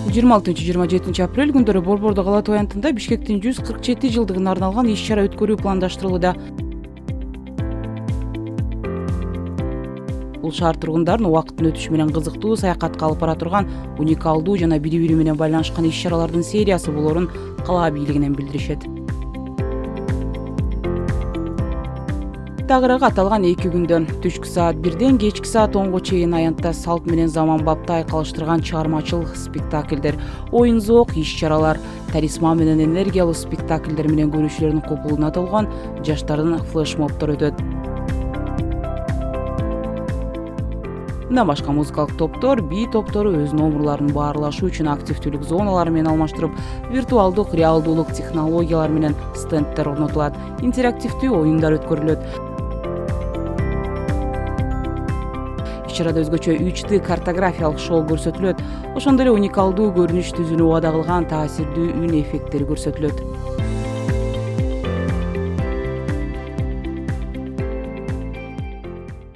26-27 апрель күндөрү Борбордо кала аянтында Бишкектин 147 жылдыгына арналган иш-чара өткөрүү пландаштырылууда. Бул шаар тургундарын убакыттын өтүшү менен кызыктуу саякатка алып бара турган уникалдуу жана бири-бири менен байланышкан иш-чаралардын сериясы болоорун кала бийлигинен билдиришет. Тагыраагы аталган 2 күндөн түшкү саат 1ден кечки саат 10го чейин аянтта салт менен заманбапты айкалыштырган чыгармачыл спектакльдер, оюн зоок иш-чаралар, талисман менен энергиялуу спектакльдер менен көрүүчүлөрдүн купулуна толгон жаштардын флешмобдор өтөт. Мындан башка музыкалык топтор, би топтору өз номурларын баарлашуу үчүн активдүүлүк зоналары менен алмаштырып, виртуалдык реалдуулук технологиялар менен стендтер орнотулат, интерактивдүү оюндар өткөрүлөт. Иш-чарада өзгөчө 3D картографиялык шоу көрсөтүлөт. Ошондой эле уникалдуу көрүнүш түзүүнү убада кылган таасирдүү үн эффекттери көрсөтүлөт.